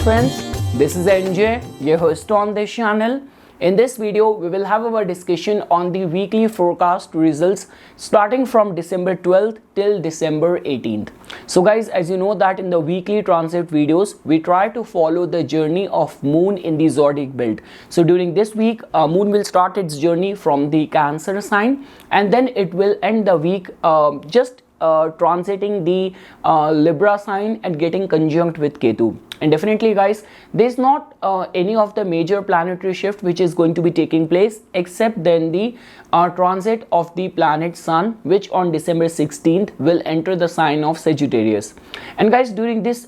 friends, this is NJ, your host on this channel. In this video, we will have our discussion on the weekly forecast results starting from December 12th till December 18th. So guys, as you know that in the weekly transit videos, we try to follow the journey of Moon in the Zodiac belt. So during this week, Moon will start its journey from the Cancer sign and then it will end the week transiting the Libra sign and getting conjunct with Ketu. And definitely guys, there's not any of the major planetary shift which is going to be taking place except then the transit of the planet Sun, which on December 16th will enter the sign of Sagittarius. And guys, during this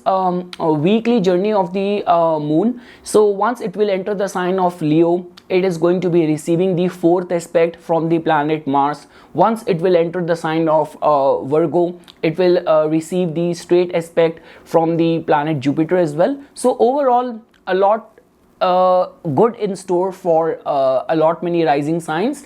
weekly journey of the Moon, so once it will enter the sign of Leo, it is going to be receiving the fourth aspect from the planet Mars. Once it will enter the sign of Virgo, it will receive the straight aspect from the planet Jupiter as well. So overall, a lot good in store for a lot many rising signs.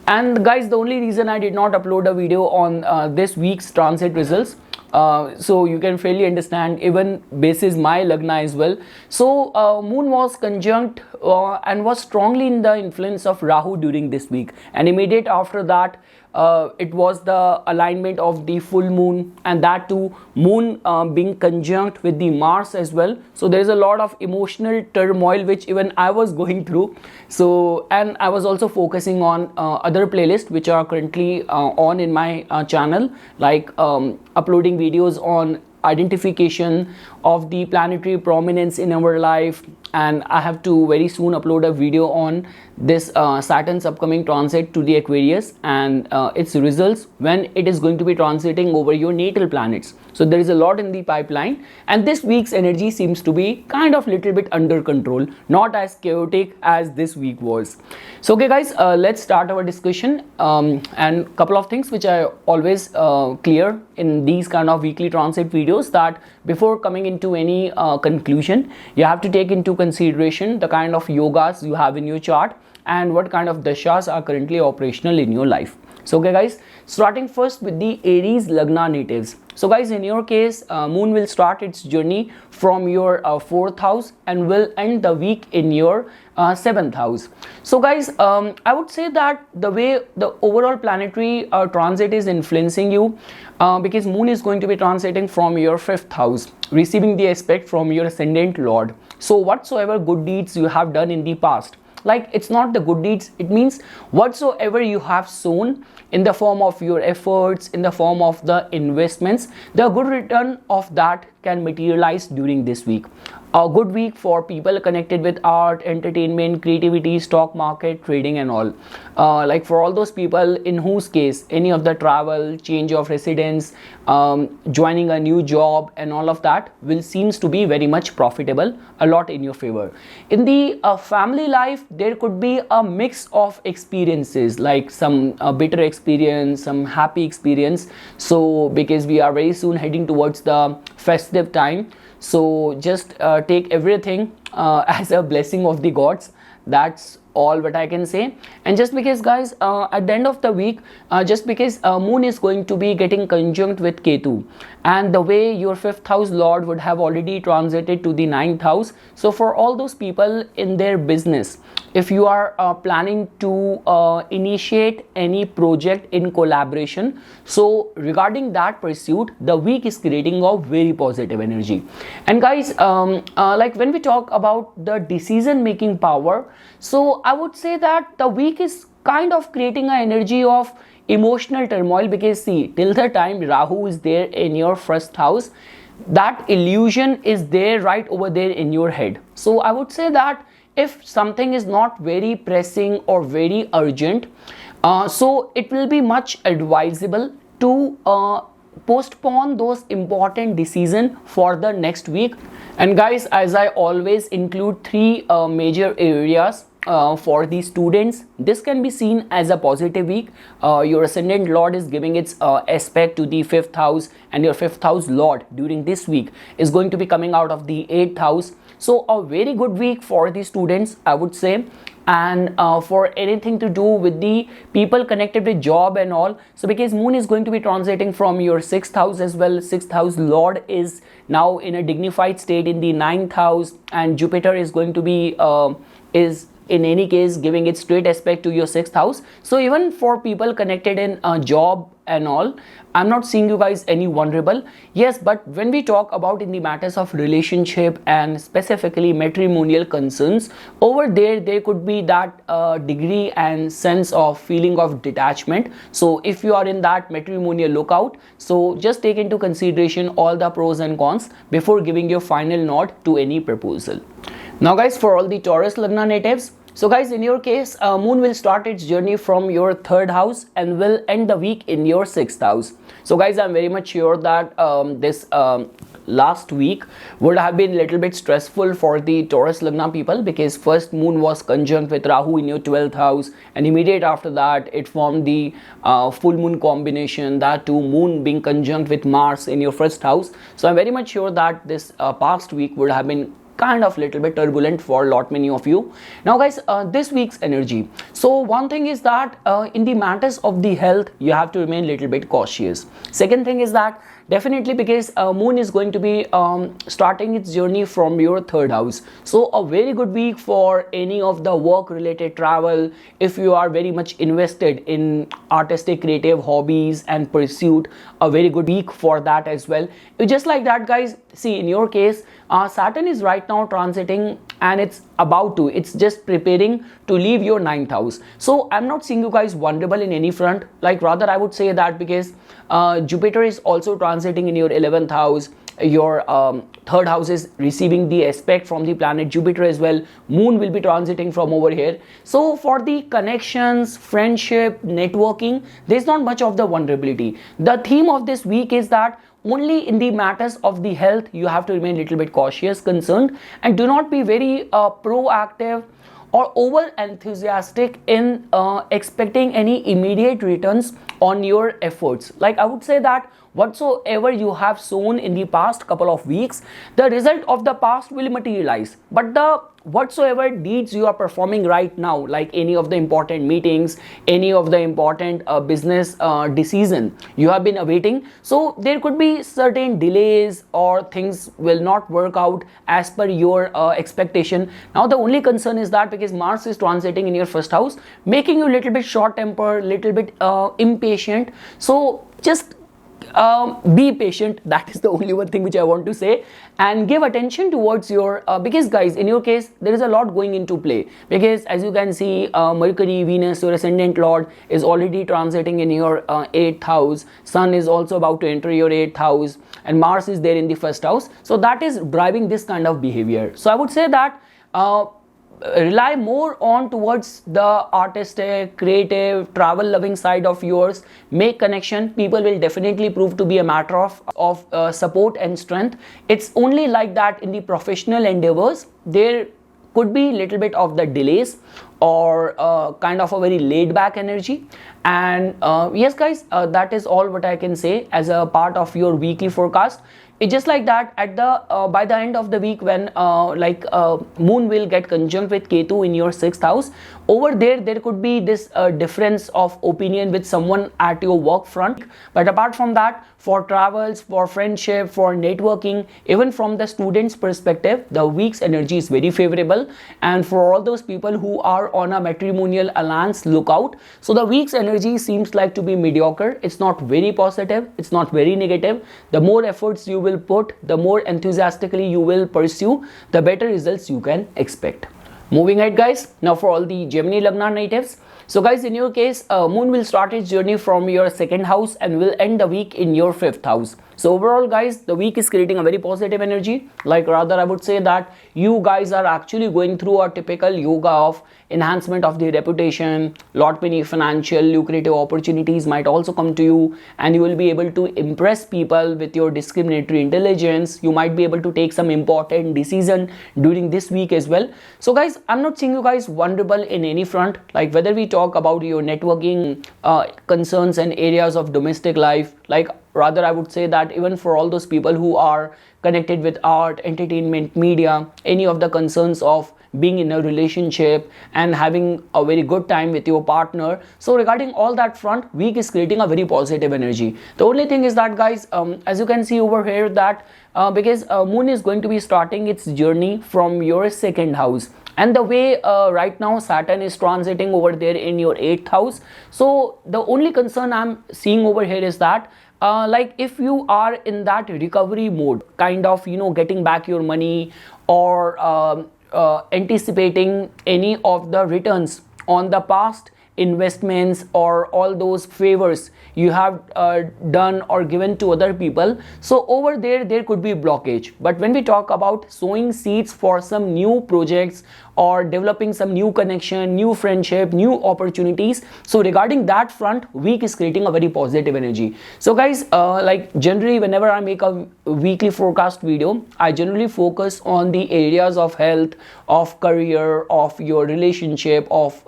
And guys, the only reason I did not upload a video on this week's transit results, so you can fairly understand even basis my Lagna as well. So Moon was conjunct and was strongly in the influence of Rahu during this week, and immediate after that it was the alignment of the full moon, and that too Moon being conjunct with the Mars as well. So there is a lot of emotional turmoil which even I was going through. So, and I was also focusing on other playlists which are currently on in my channel, like uploading videos on identification of the planetary prominence in our life, and I have to very soon upload a video on this Saturn's upcoming transit to the Aquarius and its results when it is going to be transiting over your natal planets. So there is a lot in the pipeline, and this week's energy seems to be kind of little bit under control, not as chaotic as this week was. So okay guys, let's start our discussion, and couple of things which I always clear in these kind of weekly transit videos, that before coming into any conclusion, you have to take into consideration the kind of yogas you have in your chart and what kind of dashas are currently operational in your life. So okay guys, starting first with the Aries Lagna natives. So guys, in your case, Moon will start its journey from your 4th house and will end the week in your 7th house. So guys, I would say that the way the overall planetary transit is influencing you, because Moon is going to be transiting from your 5th house, receiving the aspect from your ascendant lord. So whatsoever good deeds you have done in the past, like it's not the good deeds, it means whatsoever you have sown in the form of your efforts, in the form of the investments, the good return of that can materialize during this week. A good week for people connected with art, entertainment, creativity, stock market, trading and all. Like for all those people in whose case any of the travel, change of residence, joining a new job and all of that will seems to be very much profitable, a lot in your favor. In the family life, there could be a mix of experiences, like some bitter experience, some happy experience. So because we are very soon heading towards the festive time, so just take everything as a blessing of the gods. That's all what I can say. And just because guys, at the end of the week, just because Moon is going to be getting conjunct with Ketu, and the way your 5th house lord would have already transited to the 9th house, so for all those people in their business, if you are planning to initiate any project in collaboration, so regarding that pursuit, the week is creating a very positive energy. And guys, like when we talk about the decision making power, so I would say that the week is kind of creating an energy of emotional turmoil, because see, till the time Rahu is there in your 1st house, that illusion is there right over there in your head. So I would say that if something is not very pressing or very urgent, so it will be much advisable to postpone those important decisions for the next week. And guys, as I always include 3 major areas for the students, this can be seen as a positive week. Your ascendant lord is giving its aspect to the 5th house, and your 5th house lord during this week is going to be coming out of the 8th house. So a very good week for the students, I would say. and for anything to do with the people connected with job and all. So because moon is going to be transiting from your 6th house as well, 6th house lord is now in a dignified state in the 9th house, and Jupiter is going to be is in any case giving its straight aspect to your 6th house. So even for people connected in a job and all, I'm not seeing you guys any vulnerable. Yes, but when we talk about in the matters of relationship and specifically matrimonial concerns, over there could be that degree and sense of feeling of detachment. So if you are in that matrimonial lookout, so just take into consideration all the pros and cons before giving your final nod to any proposal. Now guys, for all the Taurus Lagna natives, so guys, in your case, moon will start its journey from your 3rd house and will end the week in your 6th house. So guys, I'm very much sure that this last week would have been a little bit stressful for the Taurus Lagna people, because first moon was conjunct with Rahu in your 12th house, and immediate after that it formed the full moon combination, that too moon being conjunct with Mars in your 1st house. So I'm very much sure that this past week would have been kind of little bit turbulent for lot many of you. Now guys, this week's energy, so one thing is that in the matters of the health you have to remain little bit cautious. Second thing is that definitely because moon is going to be starting its journey from your 3rd house, so a very good week for any of the work related travel. If you are very much invested in artistic creative hobbies and pursuit, a very good week for that as well. Just like that guys, see in your case Saturn is right now transiting and it's just preparing to leave your 9th house. So I'm not seeing you guys vulnerable in any front, like rather I would say that because Jupiter is also transiting in your 11th house, your 3rd house is receiving the aspect from the planet Jupiter as well, moon will be transiting from over here. So for the connections, friendship, networking, there's not much of the vulnerability. The theme of this week is that only in the matters of the health you have to remain a little bit cautious, concerned, and do not be very proactive or over enthusiastic in expecting any immediate returns on your efforts. Like I would say that whatsoever you have sown in the past couple of weeks, the result of the past will materialize, but the whatsoever deeds you are performing right now, like any of the important meetings, any of the important business decision you have been awaiting, so there could be certain delays or things will not work out as per your expectation. Now the only concern is that because Mars is transiting in your 1st house, making you a little bit short tempered, little bit impatient, so just be patient. That is the only one thing which I want to say, and give attention towards your because guys, in your case there is a lot going into play, because as you can see Mercury, Venus, your ascendant lord, is already transiting in your 8th house, Sun is also about to enter your 8th house, and Mars is there in the 1st house. So that is driving this kind of behavior. So I would say that rely more on towards the artistic, creative, travel loving side of yours. Make connection. People will definitely prove to be a matter of support and strength. It's only like that in the professional endeavors there could be little bit of the delays or kind of a very laid back energy. And yes guys, that is all what I can say as a part of your weekly forecast. It's just like that at the by the end of the week, when moon will get conjunct with Ketu in your 6th house, over there could be this difference of opinion with someone at your work front. But apart from that, for travels, for friendship, for networking, even from the students perspective, the week's energy is very favorable. And for all those people who are on a matrimonial alliance lookout, so the week's energy seems like to be mediocre. It's not very positive, it's not very negative. The more efforts you will put, the more enthusiastically you will pursue, the better results you can expect. Moving ahead guys, now for all the Gemini Lagna natives. So guys, in your case, moon will start its journey from your 2nd house and will end the week in your 5th house. So overall guys, the week is creating a very positive energy. Like rather I would say that you guys are actually going through a typical yoga of enhancement of the reputation. Lot many financial lucrative opportunities might also come to you, and you will be able to impress people with your discriminatory intelligence. You might be able to take some important decision during this week as well. So guys, I'm not seeing you guys vulnerable in any front, like whether we talk about your networking concerns and areas of domestic life. Like rather I would say that even for all those people who are connected with art, entertainment, media, any of the concerns of being in a relationship and having a very good time with your partner. So regarding all that front, week is creating a very positive energy. The only thing is that guys, as you can see over here, that because moon is going to be starting its journey from your second house, and the way right now Saturn is transiting over there in your 8th house. So the only concern I'm seeing over here is that like if you are in that recovery mode, kind of, you know, getting back your money, or anticipating any of the returns on the past investments or all those favors you have done or given to other people, so over there could be blockage. But when we talk about sowing seeds for some new projects or developing some new connection, new friendship, new opportunities, so regarding that front, week is creating a very positive energy. So guys, like generally whenever I make a weekly forecast video, I generally focus on the areas of health, of career, of your relationship, of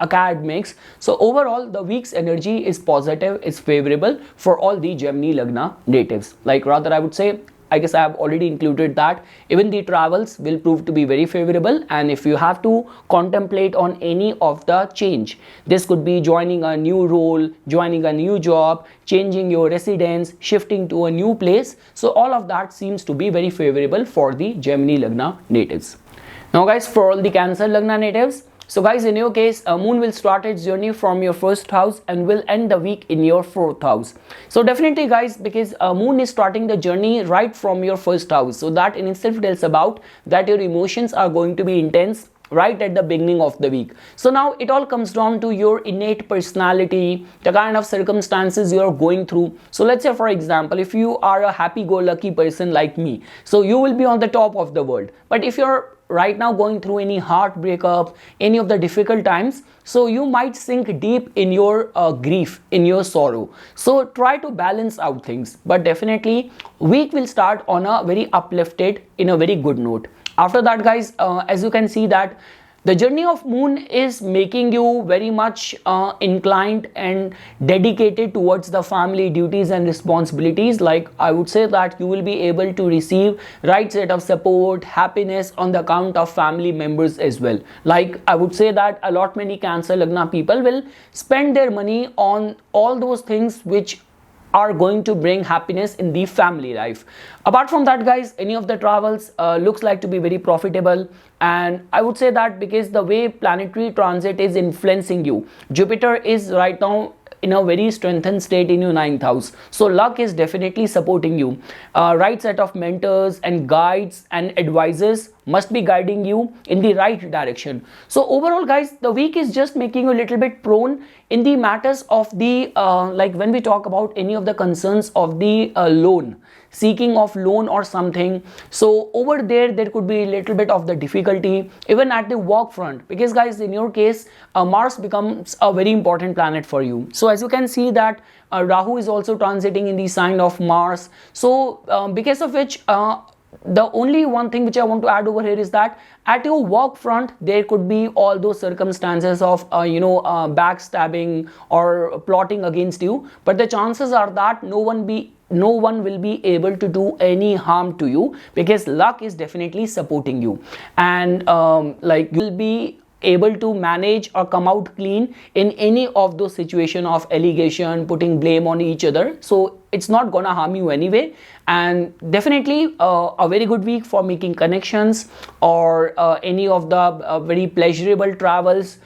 academics. So overall the week's energy is positive, it's favorable for all the Gemini Lagna natives. Like rather I would say, I guess I have already included that even the travels will prove to be very favorable. And if you have to contemplate on any of the change, this could be joining a new role, joining a new job, changing your residence, shifting to a new place. So all of that seems to be very favorable for the Gemini Lagna natives. Now guys, for all the Cancer Lagna natives, so guys, in your case, moon will start its journey from your 1st house and will end the week in your 4th house. So definitely guys, because moon is starting the journey right from your 1st house, so that in itself tells about that your emotions are going to be intense right at the beginning of the week. So now it all comes down to your innate personality, the kind of circumstances you are going through. So let's say for example, if you are a happy-go-lucky person like me, so you will be on the top of the world. But if you're right now going through any heartbreak up, any of the difficult times, so you might sink deep in your grief, in your sorrow. So try to balance out things, but definitely week will start on a very uplifted, in a very good note. After that guys, as you can see that the journey of moon is making you very much inclined and dedicated towards the family duties and responsibilities. Like I would say that you will be able to receive right set of support, happiness on the account of family members as well. Like I would say that a lot many Cancer Lagna people will spend their money on all those things which are going to bring happiness in the family life. Apart from that guys, any of the travels looks like to be very profitable. And I would say that because the way planetary transit is influencing you, Jupiter is right now in a very strengthened state in your 9th house. So luck is definitely supporting you. Right set of mentors and guides and advisors must be guiding you in the right direction. So overall guys, the week is just making you a little bit prone in the matters of the like when we talk about any of the concerns of the loan, seeking of loan or something. So over there could be a little bit of the difficulty even at the work front, because guys in your case Mars becomes a very important planet for you. So as you can see that Rahu is also transiting in the sign of Mars. So because of which the only one thing which I want to add over here is that at your work front there could be all those circumstances of backstabbing or plotting against you, but the chances are that no one will be able to do any harm to you, because luck is definitely supporting you. And like you will be able to manage or come out clean in any of those situations of allegation, putting blame on each other. So it's not gonna harm you anyway. And definitely a very good week for making connections or any of the very pleasurable travels,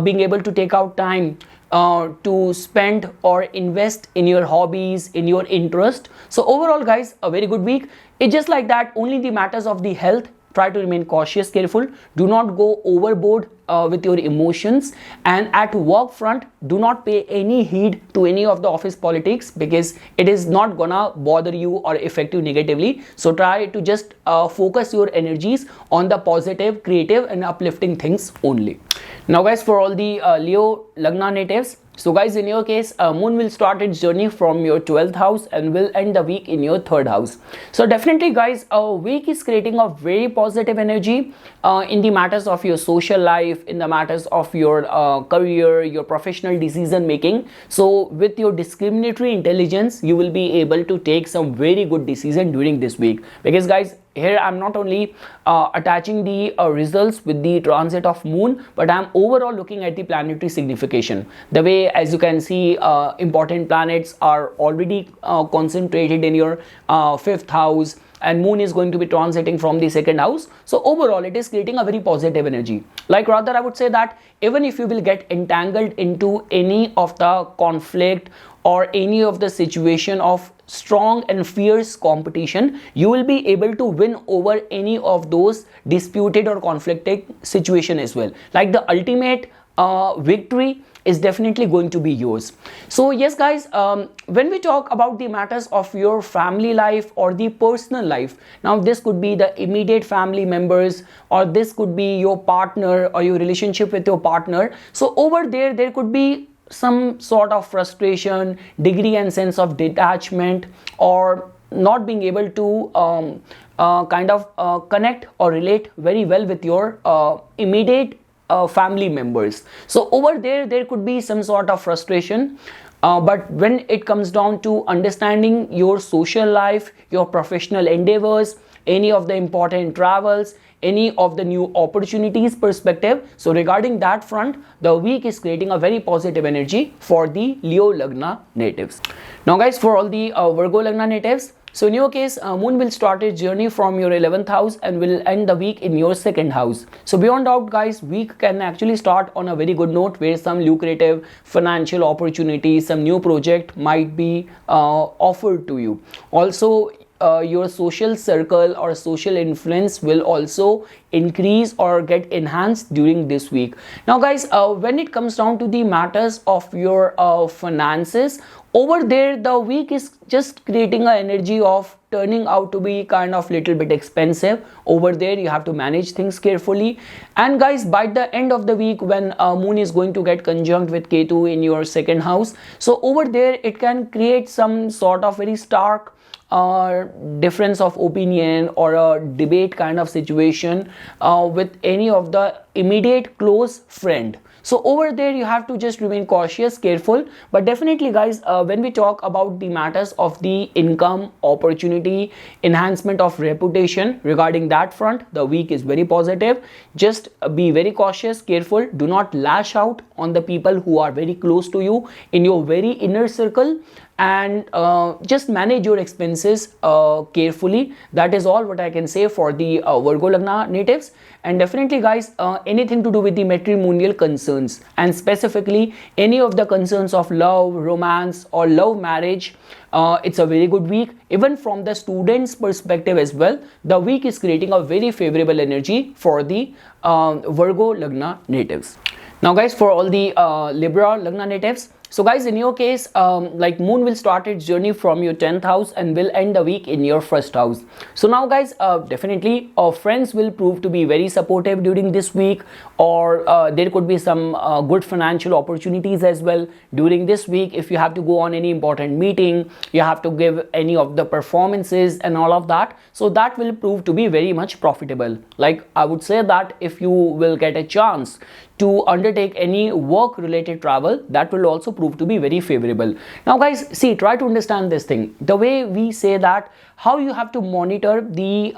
being able to take out time to spend or invest in your hobbies, in your interest. So overall guys, a very good week. It's just like that, only the matters of the health, try to remain cautious, careful, do not go overboard with your emotions. And at work front, do not pay any heed to any of the office politics, because it is not gonna bother you or affect you negatively. So try to just focus your energies on the positive, creative and uplifting things only. Now guys, for all the Leo Lagna natives, so guys in your case, moon will start its journey from your 12th house and will end the week in your 3rd house. So definitely guys, a week is creating a very positive energy in the matters of your social life, in the matters of your career, your professional decision making. So with your discriminatory intelligence, you will be able to take some very good decision during this week, because guys here I'm not only attaching the results with the transit of moon, but I'm overall looking at the planetary signification. The way, as you can see, important planets are already concentrated in your 5th house, and moon is going to be transiting from the 2nd house. So overall it is creating a very positive energy. Like, rather I would say that even if you will get entangled into any of the conflict or any of the situation of strong and fierce competition, you will be able to win over any of those disputed or conflicted situation as well. Like, the ultimate victory is definitely going to be yours. So yes guys, when we talk about the matters of your family life or the personal life, now this could be the immediate family members, or this could be your partner or your relationship with your partner. So over there could be some sort of frustration, degree and sense of detachment, or not being able to connect or relate very well with your immediate family members. So over there could be some sort of frustration, but when it comes down to understanding your social life, your professional endeavors, any of the important travels, any of the new opportunities perspective, so regarding that front, the week is creating a very positive energy for the Leo Lagna natives. Now guys, for all the Virgo Lagna natives, so in your case, moon will start its journey from your 11th house and will end the week in your 2nd house. So beyond doubt guys, week can actually start on a very good note, where some lucrative financial opportunities, some new project might be offered to you. Also, your social circle or social influence will also increase or get enhanced during this week. Now guys, when it comes down to the matters of your finances, over there the week is just creating an energy of turning out to be kind of little bit expensive. Over there you have to manage things carefully. And guys, by the end of the week, when moon is going to get conjunct with Ketu in your 2nd house, so over there it can create some sort of very stark difference of opinion or a debate kind of situation with any of the immediate close friend. So over there you have to just remain cautious, careful. But definitely guys, when we talk about the matters of the income, opportunity, enhancement of reputation, regarding that front, the week is very positive. Just be very cautious, careful. Do not lash out on the people who are very close to you in your very inner circle, and just manage your expenses carefully. That is all what I can say for the Virgo Lagna natives. And definitely guys, anything to do with the matrimonial concerns, and specifically any of the concerns of love, romance or love marriage, it's a very good week. Even from the students perspective as well, the week is creating a very favorable energy for the Virgo Lagna natives. Now guys, for all the Libra Lagna natives, so guys, in your case, like, moon will start its journey from your 10th house and will end the week in your 1st house. So now guys, definitely friends will prove to be very supportive during this week, or there could be some good financial opportunities as well during this week. If you have to go on any important meeting, you have to give any of the performances and all of that, so that will prove to be very much profitable. Like, I would say that if you will get a chance to undertake any work related travel, that will also prove to be very favorable. Now guys, see, try to understand this thing. The way we say that how you have to monitor the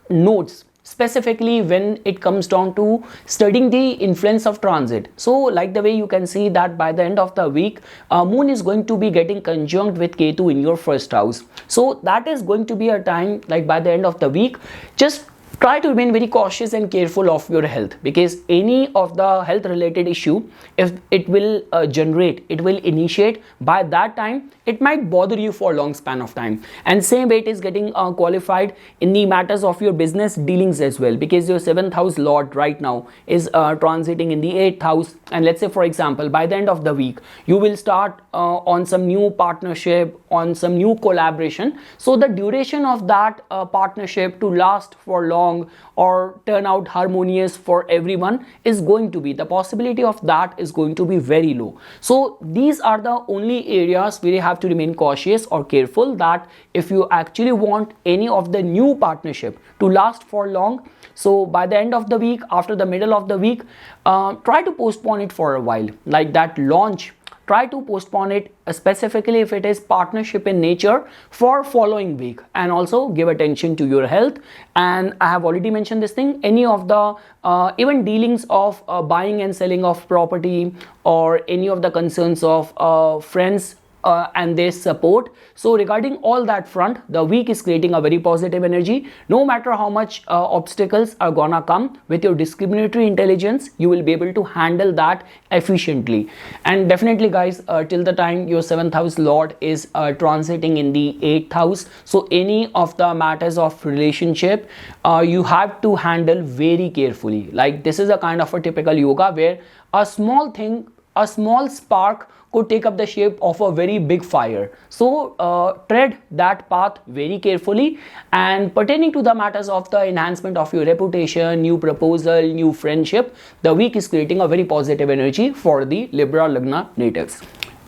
nodes, specifically when it comes down to studying the influence of transit. So like the way you can see that by the end of the week, moon is going to be getting conjunct with Ketu in your 1st house. So that is going to be a time, like by the end of the week, just try to remain very cautious and careful of your health, because any of the health related issue, if it will it will initiate by that time, it might bother you for a long span of time. And same way it is getting qualified in the matters of your business dealings as well, because your 7th house lord right now is transiting in the 8th house. And let's say, for example, by the end of the week, you will start on some new partnership, on some new collaboration. So the duration of that partnership to last for long or turn out harmonious for everyone is going to be, the possibility of that is going to be very low. So these are the only areas where you have to remain cautious or careful, that if you actually want any of the new partnership to last for long, so by the end of the week, after the middle of the week, try to postpone it for a while. Like that launch try to postpone it, specifically if it is partnership in nature, for following week. And also give attention to your health. And I have already mentioned this thing, any of the even dealings of buying and selling of property, or any of the concerns of friends and their support. So regarding all that front, the week is creating a very positive energy. No matter how much obstacles are gonna come, with your discriminatory intelligence, you will be able to handle that efficiently. And definitely guys, till the time your 7th house lord is transiting in the 8th house, so any of the matters of relationship you have to handle very carefully. Like, this is a kind of a typical yoga where a small thing, a small spark could take up the shape of a very big fire. So tread that path very carefully. And pertaining to the matters of the enhancement of your reputation, new proposal, new friendship, the week is creating a very positive energy for the Libra Lagna natives.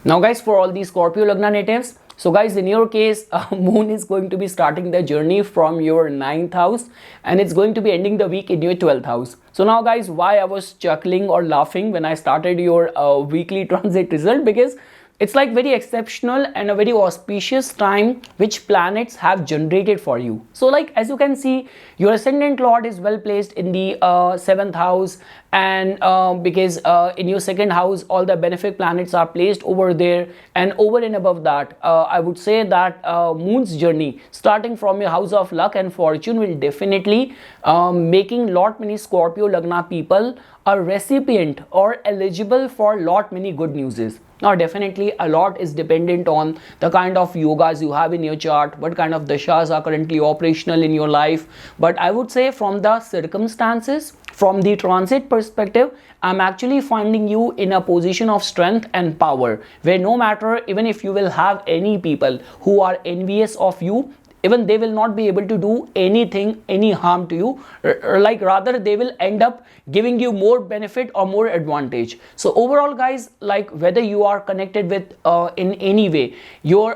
Now guys, for all the Scorpio Lagna natives, so guys, in your case, moon is going to be starting the journey from your 9th house, and it's going to be ending the week in your 12th house. So now guys, why I was chuckling or laughing when I started your weekly transit result, because it's like very exceptional and a very auspicious time which planets have generated for you. So like, as you can see, your ascendant lord is well placed in the 7th house, and because in your 2nd house all the benefic planets are placed over there. And over and above that, I would say that moon's journey starting from your house of luck and fortune will definitely making lot many Scorpio Lagna people a recipient or eligible for lot many good newses. Now definitely a lot is dependent on the kind of yogas you have in your chart, what kind of dashas are currently operational in your life. But I would say, from the circumstances, from the transit perspective, I'm actually finding you in a position of strength and power, where no matter, even if you will have any people who are envious of you, even they will not be able to do anything, any harm to you. Like, rather they will end up giving you more benefit or more advantage. So overall guys, like, whether you are connected with in any way, your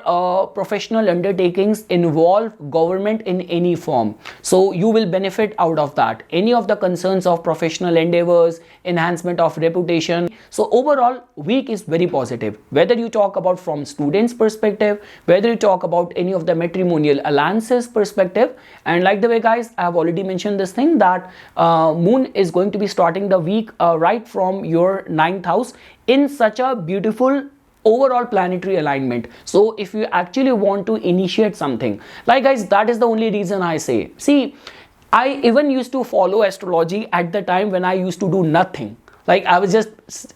professional undertakings involve government in any form, so you will benefit out of that. Any of the concerns of professional endeavors, enhancement of reputation. So overall week is very positive, whether you talk about from students perspective, whether you talk about any of the matrimonial alliances perspective. And like the way guys, I have already mentioned this thing, that moon is going to be starting the week right from your 9th house in such a beautiful overall planetary alignment. So if you actually want to initiate something, like guys, that is the only reason I say, see, I even used to follow astrology at the time when I used to do nothing. Like, I was just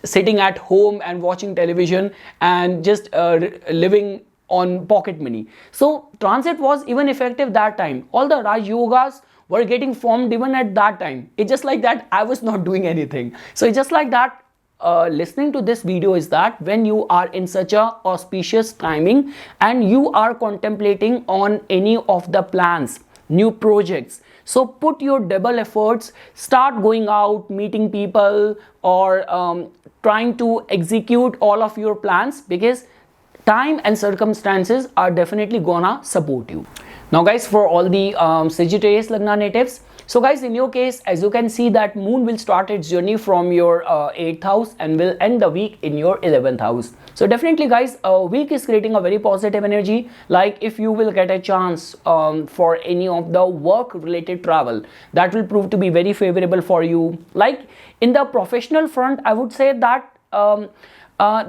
sitting at home and watching television and just living on pocket money. So transit was even effective that time. All the Raj Yogas were getting formed even at that time. It's just like that I was not doing anything. So it's just like that listening to this video is that when you are in such a auspicious timing and you are contemplating on any of the plans, new projects, so put your double efforts, start going out, meeting people, or trying to execute all of your plans, because time and circumstances are definitely gonna support you. Now guys, for all the Sagittarius Lagna natives, so guys, in your case, as you can see, that moon will start its journey from your 8th house and will end the week in your 11th house. So definitely guys, a week is creating a very positive energy. Like, if you will get a chance for any of the work related travel, that will prove to be very favorable for you. Like, in the professional front, I would say that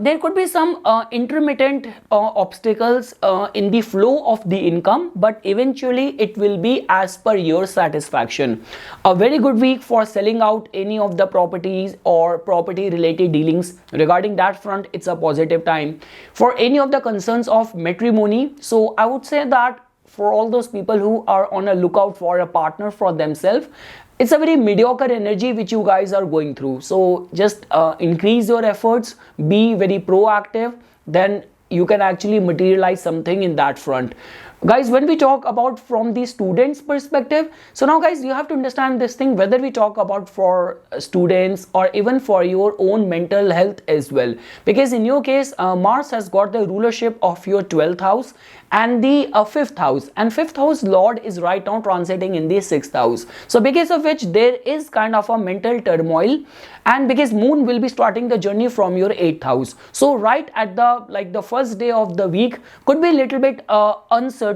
there could be some intermittent obstacles in the flow of the income, but eventually it will be as per your satisfaction. A very good week for selling out any of the properties or property related dealings. Regarding that front, it's a positive time. For any of the concerns of matrimony, so I would say that for all those people who are on a lookout for a partner for themselves, it's a very mediocre energy which you guys are going through. So just increase your efforts, be very proactive, then you can actually materialize something in that front. Guys, when we talk about from the students perspective, so now guys, you have to understand this thing, whether we talk about for students or even for your own mental health as well, because in your case Mars has got the rulership of your 12th house and the 5th house, and 5th house lord is right now transiting in the 6th house. So because of which there is kind of a mental turmoil, and because moon will be starting the journey from your 8th house, so right at the first day of the week could be a little bit uncertain,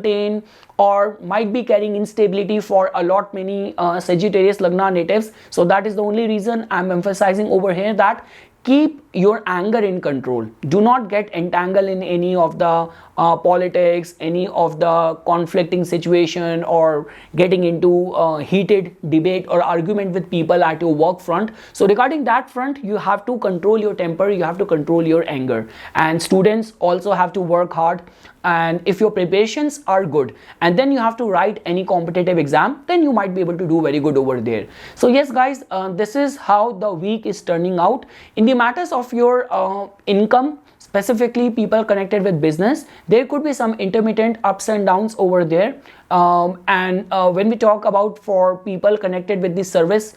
or might be carrying instability for a lot many Sagittarius Lagna natives. So that is the only reason I'm emphasizing over here that keep your anger in control. Do not get entangled in any of the politics, any of the conflicting situation, or getting into heated debate or argument with people at your work front. So regarding that front, you have to control your temper, you have to control your anger, and students also have to work hard. And if your preparations are good, and then you have to write any competitive exam, then you might be able to do very good over there. So yes guys, this is how the week is turning out. In the matters of your income, specifically people connected with business, there could be some intermittent ups and downs over there. When we talk about for people connected with the service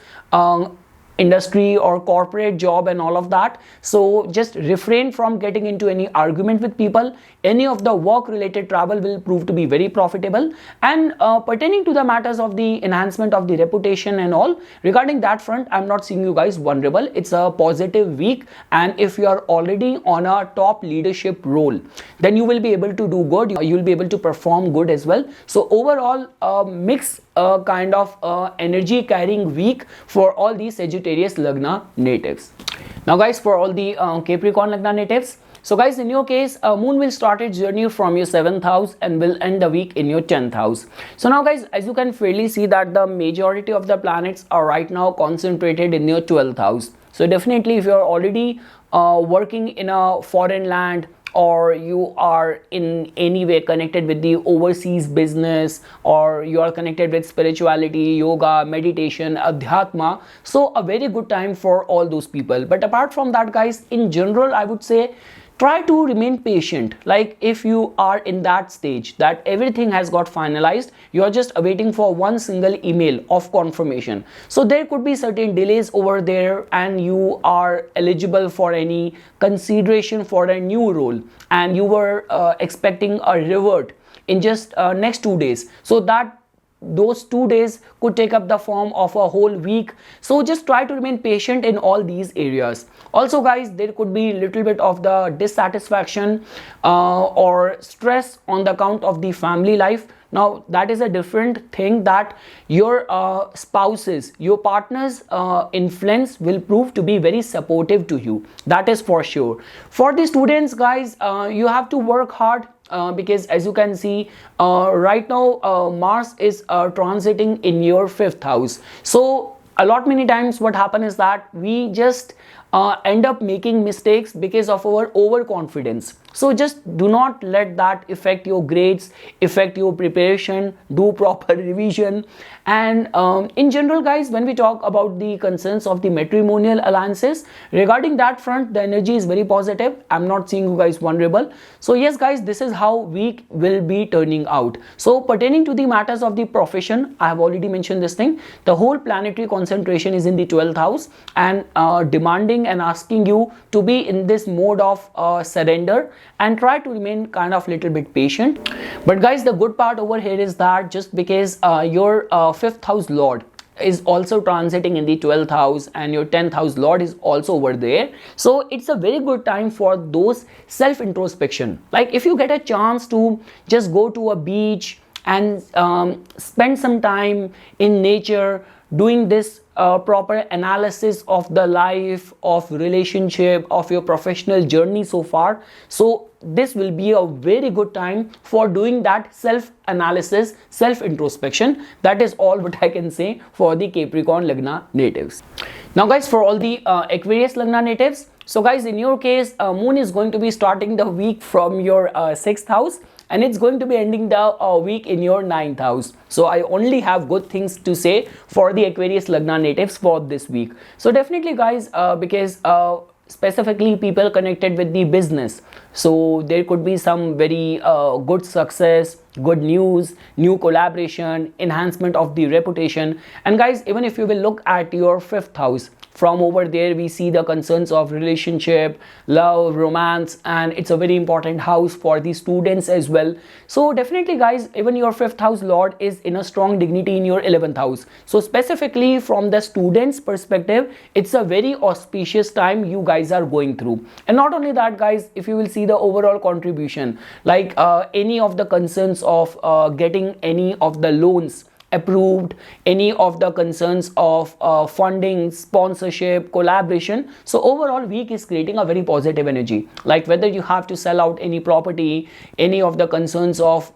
industry or corporate job and all of that, so just refrain from getting into any argument with people. Any of the work related travel will prove to be very profitable. And pertaining to the matters of the enhancement of the reputation and all, regarding that front, I'm not seeing you guys vulnerable. It's a positive week, and if you are already on a top leadership role, then you will be able to do good, you will be able to perform good as well. So overall, mix kind of energy carrying week for all these Sagittarius Lagna natives. Now guys, for all the Capricorn Lagna natives, so guys, in your case, moon will start its journey from your 7th house and will end the week in your 10th house. So now guys, as you can fairly see that the majority of the planets are right now concentrated in your 12th house. So definitely if you are already working in a foreign land, or you are in any way connected with the overseas business, or you are connected with spirituality, yoga, meditation, adhyatma, so a very good time for all those people. But apart from that guys, in general I would say try to remain patient. Like if you are in that stage that everything has got finalized, you are just awaiting for one single email of confirmation, so there could be certain delays over there, and you are eligible for any consideration for a new role, and you were expecting a revert in just next 2 days, so that those 2 days could take up the form of a whole week. So just try to remain patient in all these areas. Also guys, there could be a little bit of the dissatisfaction or stress on the account of the family life. Now that is a different thing, that your spouses, your partner's influence will prove to be very supportive to you, that is for sure. For the students guys, you have to work hard, because as you can see right now Mars is transiting in your 5th house. So a lot many times what happens is that we just end up making mistakes because of our overconfidence. So just do not let that affect your grades, affect your preparation, do proper revision. And in general guys, when we talk about the concerns of the matrimonial alliances, regarding that front the energy is very positive. I'm not seeing you guys vulnerable. So yes guys, this is how week will be turning out. So pertaining to the matters of the profession, I have already mentioned this thing. The whole planetary concentration is in the 12th house, and demanding and asking you to be in this mode of surrender, and try to remain kind of little bit patient. But guys, the good part over here is that just because your 5th house lord is also transiting in the 12th house, and your 10th house lord is also over there, so it's a very good time for those self introspection. Like if you get a chance to just go to a beach and spend some time in nature, doing this proper analysis of the life, of relationship, of your professional journey so far, so this will be a very good time for doing that self analysis, self introspection. That is all what I can say for the Capricorn Lagna natives. Now guys, for all the Aquarius Lagna natives, so guys, in your case moon is going to be starting the week from your 6th house, and it's going to be ending the week in your 9th house. So I only have good things to say for the Aquarius Lagna natives for this week. So definitely guys, because specifically people connected with the business. So there could be some very good success, good news, new collaboration, enhancement of the reputation. And guys, even if you will look at your 5th house, from over there we see the concerns of relationship, love, romance, and it's a very important house for the students as well. So definitely guys, even your 5th house lord is in a strong dignity in your 11th house. So specifically from the students perspective, it's a very auspicious time you guys are going through. And not only that guys, if you will see the overall contribution, like any of the concerns of getting any of the loans approved, any of the concerns of funding, sponsorship, collaboration. So overall week is creating a very positive energy, like whether you have to sell out any property, any of the concerns of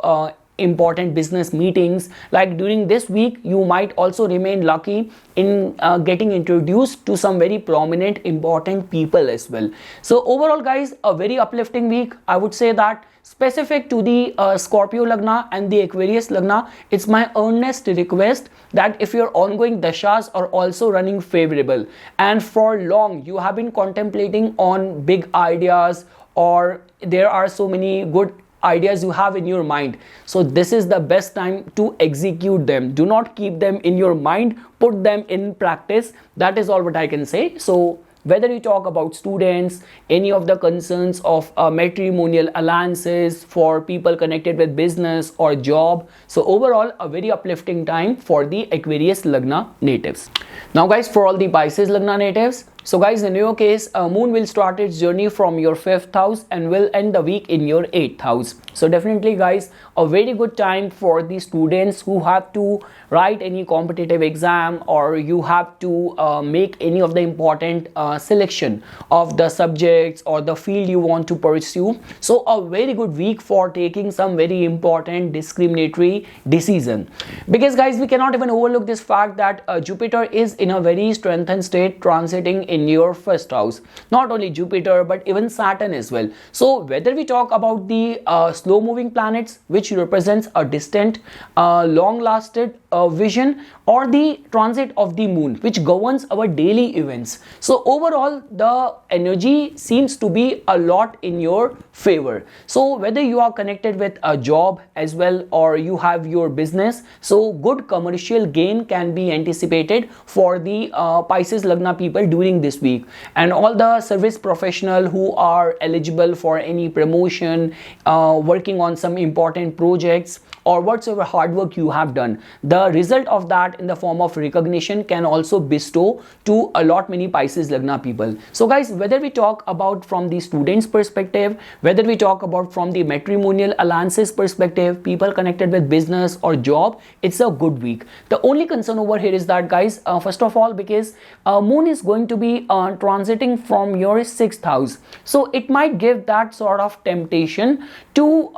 important business meetings. Like during this week you might also remain lucky in getting introduced to some very prominent important people as well. So overall guys, a very uplifting week. I would say that specific to the Scorpio Lagna and the Aquarius Lagna, it's my earnest request that if your ongoing dashas are also running favorable and for long you have been contemplating on big ideas, or there are so many good ideas you have in your mind, so this is the best time to execute them. Do not keep them in your mind, put them in practice. That is all what I can say. So whether you talk about students, any of the concerns of matrimonial alliances for people connected with business or job, so overall a very uplifting time for the Aquarius Lagna natives. Now guys, for all the Pisces Lagna natives, so guys, in your case, moon will start its journey from your 5th house and will end the week in your 8th house. So definitely guys, a very good time for the students who have to write any competitive exam, or you have to make any of the important selection of the subjects or the field you want to pursue. So a very good week for taking some very important discriminatory decision, because guys, we cannot even overlook this fact that Jupiter is in a very strengthened state, transiting in your 1st house. Not only Jupiter but even Saturn as well. So whether we talk about the slow moving planets, which represents a distant long lasted vision, or the transit of the moon, which governs our daily events. So overall the energy seems to be a lot in your favor. So whether you are connected with a job as well, or you have your business, so good commercial gain can be anticipated for the Pisces Lagna people during this week. And all the service professional who are eligible for any promotion, working on some important projects, or whatsoever hard work you have done, the result of that in the form of recognition can also bestow to a lot many Pisces Lagna people. So guys, whether we talk about from the students perspective, whether we talk about from the matrimonial alliances perspective, people connected with business or job, it's a good week. The only concern over here is that guys, first of all, because moon is going to be transiting from your 6th house, so it might give that sort of temptation to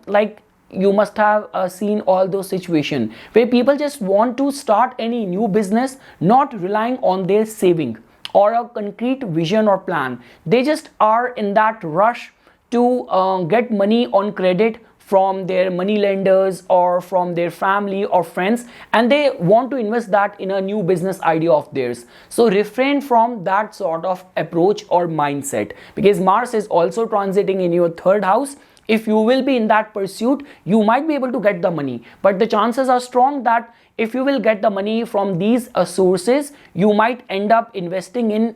like, you must have seen all those situations where people just want to start any new business, not relying on their saving or a concrete vision or plan. They just are in that rush to get money on credit from their money lenders or from their family or friends, and they want to invest that in a new business idea of theirs. So refrain from that sort of approach or mindset, because Mars is also transiting in your 3rd house. If you will be in that pursuit, you might be able to get the money, but the chances are strong that if you will get the money from these sources, you might end up investing in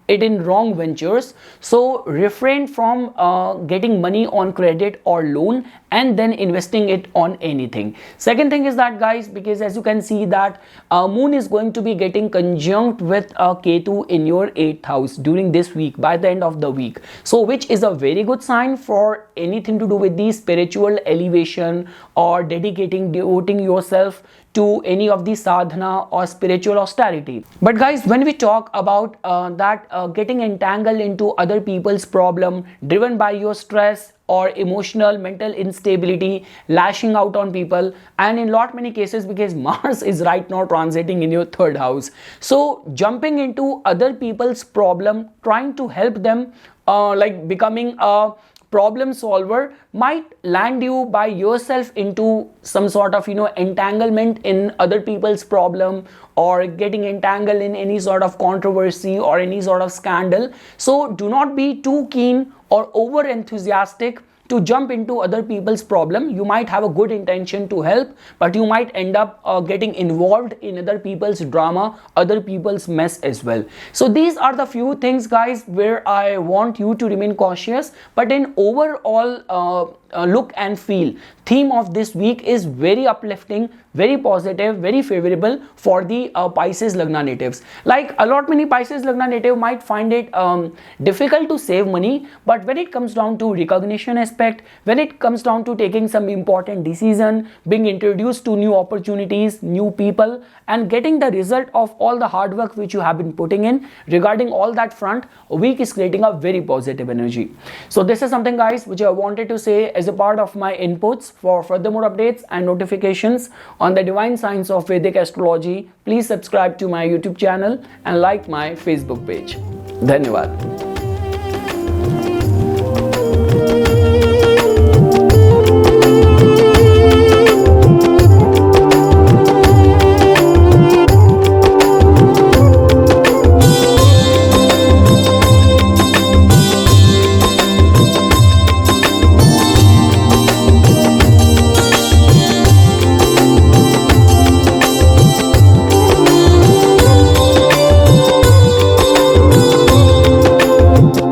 it in wrong ventures. So refrain from getting money on credit or loan and then investing it on anything. Second thing is that guys, because as you can see that moon is going to be getting conjunct with Ketu in your 8th house during this week, by the end of the week, so which is a very good sign for anything to do with the spiritual elevation or devoting yourself to any of the sadhana or spiritual austerity. But guys, when we talk about getting entangled into other people's problem, driven by your stress or emotional mental instability, lashing out on people, and in lot many cases because Mars is right now transiting in your 3rd house, so jumping into other people's problem, trying to help them, like becoming a problem solver might land you by yourself into some sort of entanglement in other people's problem, or getting entangled in any sort of controversy or any sort of scandal. So do not be too keen or over enthusiastic to jump into other people's problem. You might have a good intention to help, but you might end up getting involved in other people's drama, other people's mess as well. So these are the few things, guys, where I want you to remain cautious. But in overall look and feel, theme of this week is very uplifting, very positive, very favorable for the Pisces Lagna natives. Like a lot many Pisces Lagna native might find it difficult to save money, but when it comes down to recognition aspect, when it comes down to taking some important decision, being introduced to new opportunities, new people, and getting the result of all the hard work which you have been putting in, regarding all that front, week is creating a very positive energy. So this is something, guys, which I wanted to say as a part of my inputs. For furthermore updates and notifications on the divine science of Vedic astrology, please subscribe to my YouTube channel and like my Facebook page. Dhanyavad.